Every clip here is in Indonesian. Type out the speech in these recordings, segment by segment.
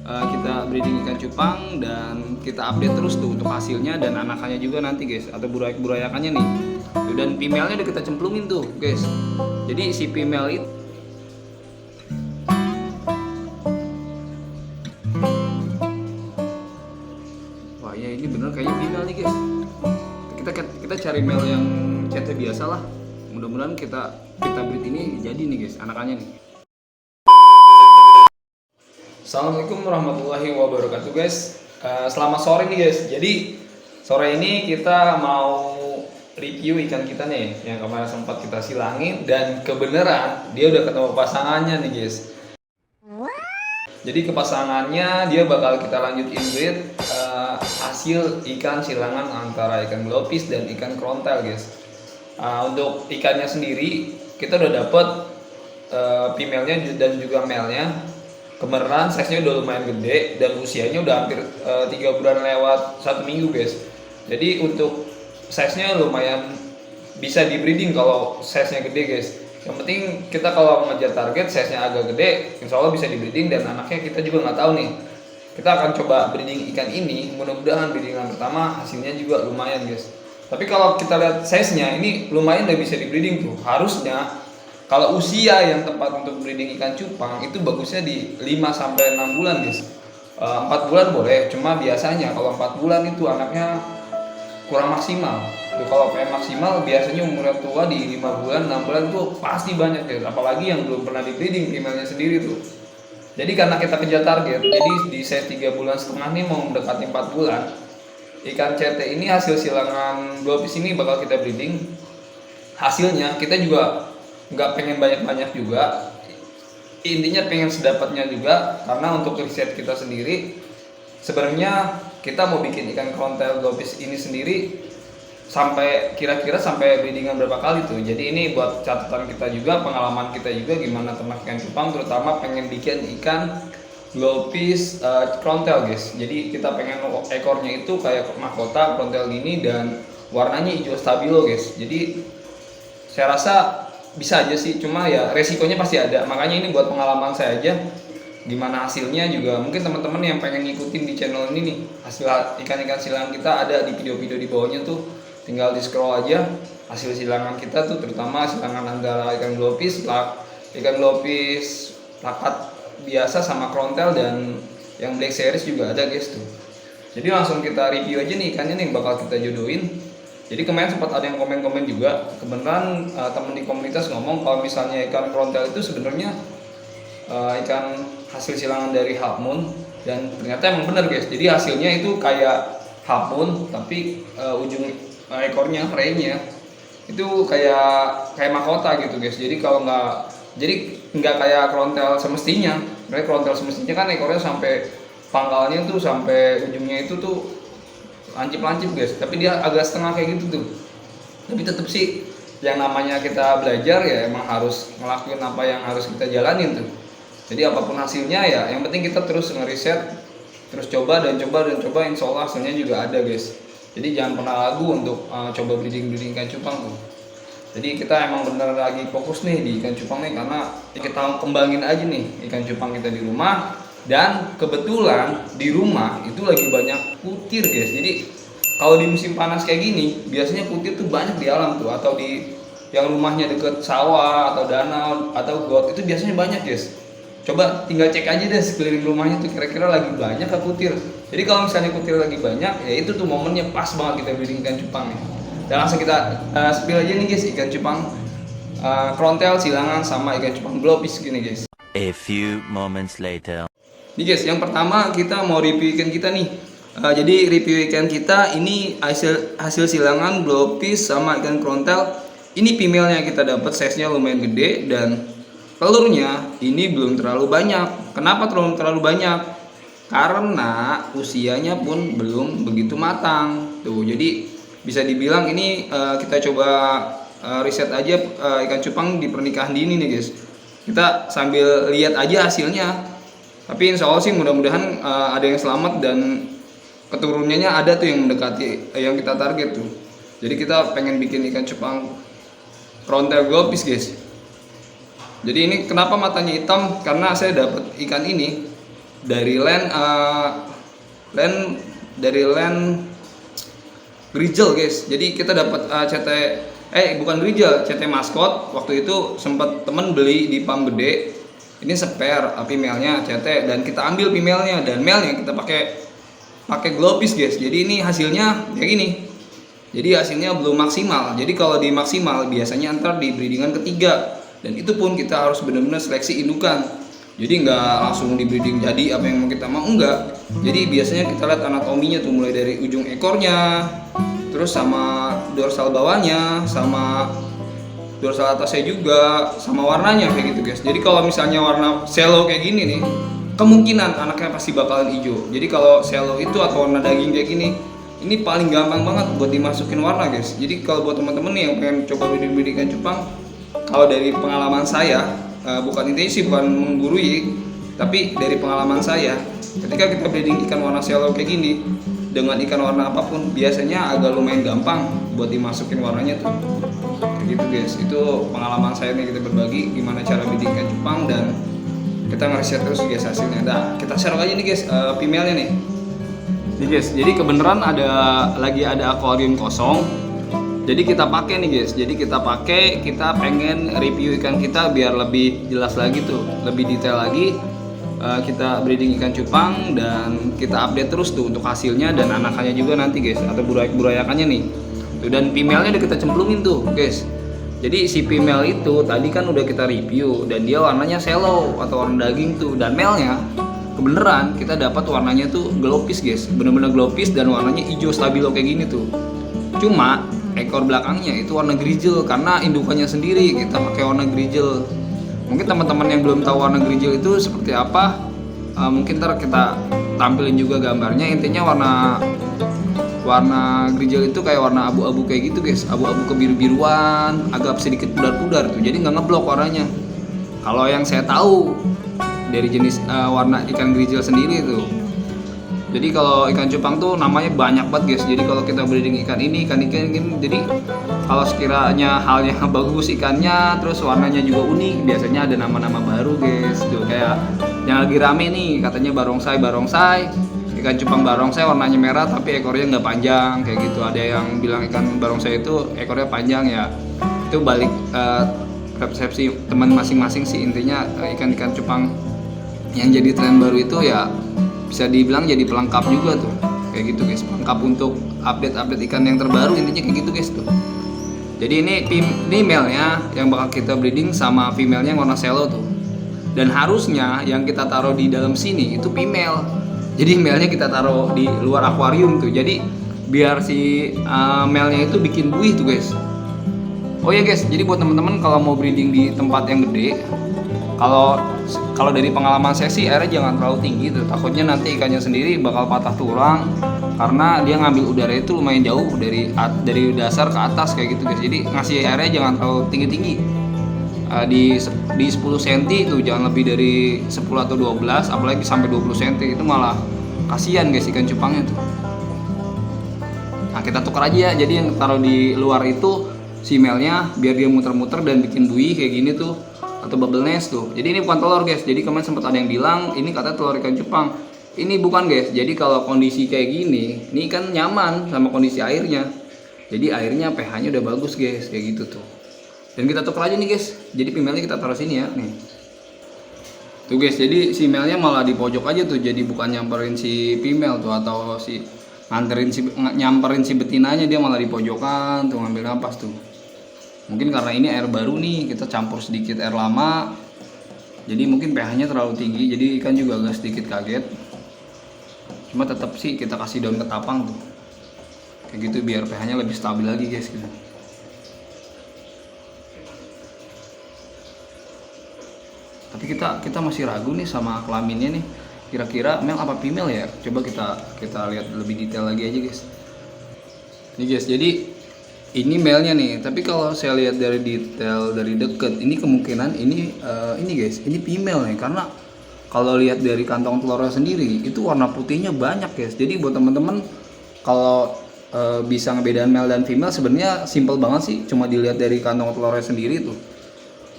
kita breeding ikan cupang dan kita update terus tuh untuk hasilnya dan anakannya juga nanti guys, atau burayakannya nih. Dan female-nya udah kita cemplungin tuh guys. Jadi si female itu wah ya ini bener kayaknya female nih guys. Kita cari male yang CT biasa lah. Mudah-mudahan kita breed ini jadi nih guys anakannya nih. Assalamualaikum warahmatullahi wabarakatuh guys. Selamat sore nih guys. Jadi sore ini kita mau review ikan kita nih yang kemarin sempat kita silangin dan kebenaran dia udah ketemu pasangannya nih guys. Jadi ke pasangannya dia bakal kita lanjut inbreed hasil ikan silangan antara ikan glowfish dan ikan krontel guys. Untuk ikannya sendiri kita udah dapet female-nya dan juga male-nya. Kebenaran size-nya udah lumayan gede dan usianya udah hampir 3 bulan lewat 1 minggu guys. Jadi untuk size-nya lumayan bisa di breeding kalau size-nya gede guys. Yang penting kita kalau ngejar target size-nya agak gede, insya Allah bisa di breeding dan anaknya kita juga nggak tahu nih. Kita akan coba breeding ikan ini, mudah-mudahan breedingan pertama hasilnya juga lumayan guys. Tapi kalau kita lihat size-nya ini lumayan udah bisa di breeding tuh. Harusnya kalau usia yang tepat untuk breeding ikan cupang itu bagusnya di 5-6 bulan guys. 4 bulan boleh, cuma biasanya kalau 4 bulan itu anaknya kurang maksimal. Tuh, kalau pengen maksimal biasanya umurnya tua di 5 bulan, 6 bulan tuh pasti banyak guys. Apalagi yang belum pernah di breeding female-nya sendiri tuh. Jadi karena kita kejar target, jadi di size 3 bulan setengah nih mau mendekati 4 bulan. Ikan CT ini hasil silangan glowfish ini bakal kita breeding. Hasilnya kita juga nggak pengen banyak-banyak juga, intinya pengen sedapatnya juga, karena untuk riset kita sendiri sebenarnya kita mau bikin ikan krontel glowfish ini sendiri sampai kira-kira sampai breedingan berapa kali tuh. Jadi ini buat catatan kita juga, pengalaman kita juga gimana ternak ikan cupang, terutama pengen bikin ikan glowfish krontel guys. Jadi kita pengen ekornya itu kayak mahkota krontel gini dan warnanya hijau stabilo guys. Jadi saya rasa bisa aja sih, cuma ya resikonya pasti ada. Makanya ini buat pengalaman saya aja, gimana hasilnya juga mungkin teman-teman yang pengen ngikutin di channel ini nih, hasil ikan-ikan silangan kita ada di video-video di bawahnya tuh, tinggal di scroll aja hasil silangan kita tuh, terutama silangan antara ikan glowfish plakat biasa sama krontel dan yang black series juga ada guys tuh. Jadi langsung kita review aja nih ikannya nih yang bakal kita jodohin. Jadi kemarin sempat ada yang komen-komen juga, kebenaran temen di komunitas ngomong kalau misalnya ikan krontel itu sebenarnya ikan hasil silangan dari half moon, dan ternyata emang bener guys. Jadi hasilnya itu kayak half moon tapi ujung ekornya, raynya itu kayak mahkota gitu guys. Jadi kalau nggak kayak krontel semestinya. Mereka krontel semestinya kan ekornya sampai pangkalnya tuh sampai ujungnya itu tuh lancip-lancip guys, tapi dia agak setengah kayak gitu tuh. Tapi tetap sih yang namanya kita belajar ya emang harus ngelakuin apa yang harus kita jalanin tuh. Jadi apapun hasilnya ya yang penting kita terus ngeriset, terus coba, insya Allah hasilnya juga ada guys. Jadi jangan pernah ragu untuk coba breeding ikan cupang tuh. Jadi kita emang bener lagi fokus nih di ikan cupang nih, karena kita kembangin aja nih ikan cupang kita di rumah. Dan kebetulan di rumah itu lagi banyak kutir guys. Jadi kalau di musim panas kayak gini biasanya kutir tuh banyak di alam tuh, atau di yang rumahnya deket sawah atau danau atau got itu biasanya banyak guys. Coba tinggal cek aja deh sekeliling rumahnya tuh kira-kira lagi banyak kah kutir. Jadi kalau misalnya kutir lagi banyak ya itu tuh momennya pas banget kita breeding ikan cupang nih. Dan langsung kita spill aja nih guys ikan cupang krontel silangan sama ikan cupang glowfish gini guys. A few moments later. Nih guys, yang pertama kita mau review ikan kita nih. Jadi review ikan kita ini hasil silangan glowfish sama ikan krontel. Ini female-nya kita dapat, size-nya lumayan gede dan telurnya ini belum terlalu banyak. Kenapa terlalu banyak? Karena usianya pun belum begitu matang. Tuh, jadi bisa dibilang ini kita coba riset aja ikan cupang di pernikahan dini nih guys. Kita sambil lihat aja hasilnya. Tapi insya Allah sih mudah-mudahan ada yang selamat dan keturunannya ada tuh yang mendekati yang kita target tuh. Jadi kita pengen bikin ikan cupang krontel glowfish guys. Jadi ini kenapa matanya hitam? Karena saya dapat ikan ini dari len Grijel guys. Jadi kita dapat bukan Grijel, CT maskot. Waktu itu sempat temen beli di pam gede. Ini spare female-nya CT, dan kita ambil female-nya, dan male-nya kita pakai glowfish guys. Jadi ini hasilnya kayak gini. Jadi hasilnya belum maksimal. Jadi kalau di maksimal biasanya ntar di breedingan ketiga, dan itu pun kita harus benar-benar seleksi indukan. Jadi nggak langsung di breeding jadi apa yang mau kita mau, enggak. Jadi biasanya kita lihat anatominya tuh, mulai dari ujung ekornya, terus sama dorsal bawahnya, sama dorsal atasnya juga, sama warnanya kayak gitu guys. Jadi kalau misalnya warna shallow kayak gini nih, kemungkinan anaknya pasti bakalan hijau. Jadi kalau shallow itu atau warna daging kayak gini, ini paling gampang banget buat dimasukin warna guys. Jadi kalau buat teman-teman nih yang pengen coba breeding ikan cupang, kalau dari pengalaman saya, bukan intensi, bukan menggurui, tapi dari pengalaman saya, ketika kita breeding ikan warna shallow kayak gini dengan ikan warna apapun, biasanya agak lumayan gampang buat dimasukin warnanya tuh. Kayak gitu guys. Itu pengalaman saya nih, kita berbagi gimana cara breeding ikan cupang, dan kita nge-share terus guys hasilnya. Nah, kita share aja nih guys female-nya nih. Nih guys, jadi kebenaran lagi ada akuarium kosong. Jadi kita pakai nih guys. Jadi kita pengen review ikan kita biar lebih jelas lagi tuh, lebih detail lagi. Kita breeding ikan cupang dan kita update terus tuh untuk hasilnya dan anakannya juga nanti guys, atau burayakannya nih. Tuh, dan female-nya udah kita cemplungin tuh guys. Jadi si female itu tadi kan udah kita review, dan dia warnanya shallow atau warna daging tuh, dan male-nya kebeneran kita dapat warnanya tuh glowfish guys, bener-bener glowfish dan warnanya hijau stabilo kayak gini tuh. Cuma ekor belakangnya itu warna Grijel karena indukannya sendiri kita pakai warna Grijel. Mungkin teman-teman yang belum tahu warna Grijel itu seperti apa, mungkin ntar kita tampilin juga gambarnya. Intinya warna Grijel itu kayak warna abu-abu kayak gitu guys, abu-abu kebiru-biruan, agak sedikit pudar-pudar tuh, jadi nggak ngeblok warnanya. Kalau yang saya tahu dari jenis warna ikan Grijel sendiri tuh, jadi kalau ikan cupang tuh namanya banyak banget guys. Jadi kalau kita breeding ikan ini, jadi kalau sekiranya halnya bagus ikannya, terus warnanya juga unik, biasanya ada nama-nama baru guys. Tuh kayak yang lagi rame nih, katanya barongsai, ikan cupang barongsai warnanya merah tapi ekornya nggak panjang kayak gitu. Ada yang bilang ikan barongsai itu ekornya panjang ya. Itu balik persepsi teman masing-masing sih. Intinya ikan-ikan cupang yang jadi tren baru itu ya bisa dibilang jadi pelengkap juga tuh, kayak gitu guys, pelengkap untuk update ikan yang terbaru, intinya kayak gitu guys tuh. Jadi ini male-nya yang bakal kita breeding sama female-nya yang warna shallow tuh, dan harusnya yang kita taruh di dalam sini itu female. Jadi male-nya kita taruh di luar akuarium tuh, jadi biar si male-nya itu bikin buih tuh guys. Oh ya guys, jadi buat teman-teman kalau mau breeding di tempat yang gede, kalau dari pengalaman saya sih airnya jangan terlalu tinggi tuh, takutnya nanti ikannya sendiri bakal patah tulang karena dia ngambil udara itu lumayan jauh dari dasar ke atas kayak gitu guys. Jadi ngasih airnya jangan terlalu tinggi-tinggi, di 10 cm tuh, jangan lebih dari 10 atau 12, apalagi sampai 20 cm itu malah kasihan guys ikan cupangnya tuh. Nah kita tukar aja ya, jadi yang taruh di luar itu si male-nya biar dia muter-muter dan bikin buih kayak gini tuh, atau bubble nest tuh. Jadi ini bukan telur guys. Jadi kemarin sempat ada yang bilang ini katanya telur ikan cupang. Ini bukan guys. Jadi kalau kondisi kayak gini, ini kan nyaman sama kondisi airnya. Jadi airnya pH-nya udah bagus guys, kayak gitu tuh. Dan kita tukar aja nih guys. Jadi female-nya kita taruh sini ya, nih. Tuh guys, jadi si male-nya malah di pojok aja tuh. Jadi bukan nyamperin si female tuh, atau nyamperin si betinanya, dia malah di pojokan tuh ngambil napas tuh. Mungkin karena ini air baru nih, kita campur sedikit air lama, jadi mungkin pH-nya terlalu tinggi, jadi ikan juga agak sedikit kaget. Cuma tetap sih kita kasih daun ketapang tuh, kayak gitu biar pH-nya lebih stabil lagi guys gitu. Tapi kita masih ragu nih sama kelaminnya nih, kira-kira male apa female ya? Coba kita lihat lebih detail lagi aja guys. Ini guys, jadi ini male-nya nih, tapi kalau saya lihat dari detail dari deket, ini kemungkinan ini guys, ini female nih, karena kalau lihat dari kantong telurnya sendiri itu warna putihnya banyak guys. Jadi buat teman-teman kalau bisa ngebedain male dan female sebenarnya simple banget sih, cuma dilihat dari kantong telurnya sendiri tuh.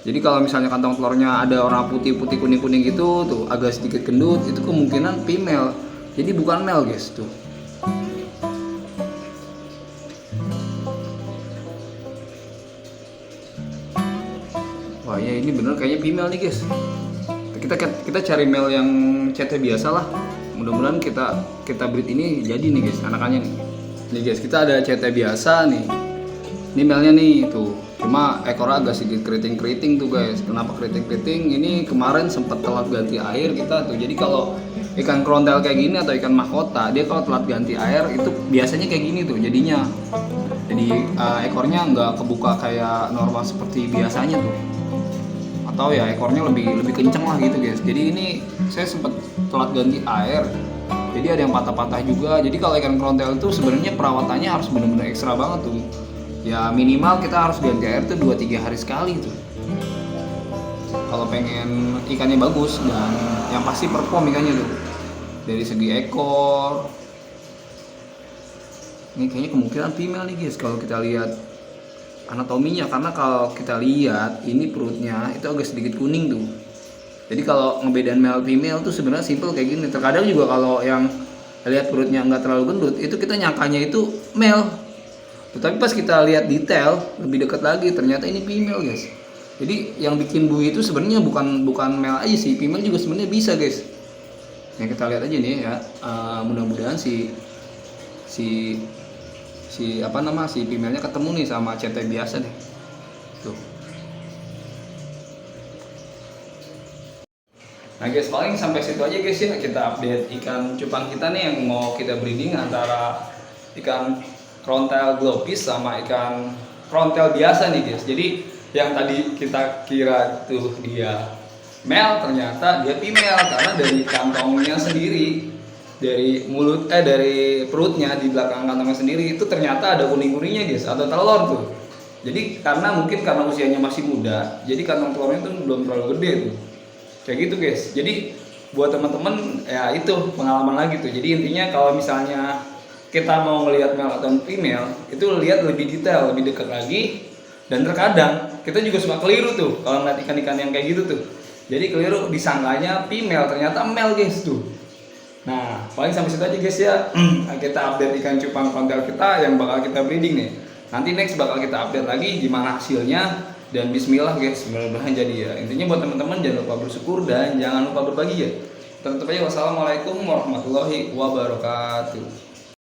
Jadi kalau misalnya kantong telurnya ada warna putih-putih kuning-kuning gitu tuh agak sedikit gendut, itu kemungkinan female. Jadi bukan male guys tuh. Wah ya ini bener kayaknya female nih guys. Kita cari male yang catnya biasa lah. Mudah-mudahan kita breed ini jadi nih guys anakannya nih. Nih guys kita ada catnya biasa nih. Ini male-nya nih tuh. Cuma ekornya agak sedikit keriting-keriting tuh guys. Kenapa keriting-keriting? Ini kemarin sempat telat ganti air kita tuh. Jadi kalau ikan krontel kayak gini atau ikan mahkota, dia kalau telat ganti air itu biasanya kayak gini tuh jadinya. Jadi ekornya nggak kebuka kayak normal seperti biasanya tuh. Atau ya ekornya lebih kenceng lah gitu guys. Jadi ini saya sempat telat ganti air. Jadi ada yang patah-patah juga. Jadi kalau ikan krontel itu sebenarnya perawatannya harus benar-benar ekstra banget tuh. Ya minimal kita harus ganti air tuh 2-3 hari sekali tuh. Kalau pengen ikannya bagus dan yang pasti perform ikannya tuh. Dari segi ekor. Ini kayaknya kemungkinan female nih guys kalau kita lihat anatominya, karena kalau kita lihat ini perutnya itu agak sedikit kuning tuh. Jadi kalau ngebedain male female tuh sebenarnya simple kayak gini. Terkadang juga kalau yang lihat perutnya nggak terlalu gendut itu kita nyangkanya itu male. Tetapi pas kita lihat detail lebih dekat lagi ternyata ini female guys. Jadi yang bikin bui itu sebenarnya bukan male aja sih, female juga sebenarnya bisa guys. Yang kita lihat aja nih ya, mudah-mudahan si female-nya ketemu nih sama CT biasa deh. Tuh. Nah guys, paling sampai situ aja guys ya kita update ikan cupang kita nih yang mau kita breeding antara ikan krontel glopis sama ikan krontel biasa nih guys. Jadi yang tadi kita kira tuh dia male ternyata dia female karena dari kantongnya sendiri, dari dari perutnya di belakang kantongnya sendiri itu ternyata ada kuning-kuningnya guys, atau telur tuh. Jadi karena usianya masih muda, jadi kantong telurnya tuh belum terlalu gede tuh. Kayak gitu guys. Jadi buat teman-teman ya itu pengalaman lagi tuh. Jadi intinya kalau misalnya kita mau melihat male atau female itu lihat lebih detail, lebih dekat lagi. Dan terkadang kita juga suka keliru tuh kalau ngeliat ikan-ikan yang kayak gitu tuh. Jadi keliru disangkanya female ternyata male guys tuh. Nah paling sampai situ aja guys ya. Kita update ikan cupang krontel kita yang bakal kita breeding nih. Nanti next bakal kita update lagi gimana hasilnya. Dan bismillah guys, mudah-mudahan jadi ya. Intinya buat teman-teman jangan lupa bersyukur dan jangan lupa berbagi ya. Tetap aja wassalamualaikum warahmatullahi wabarakatuh.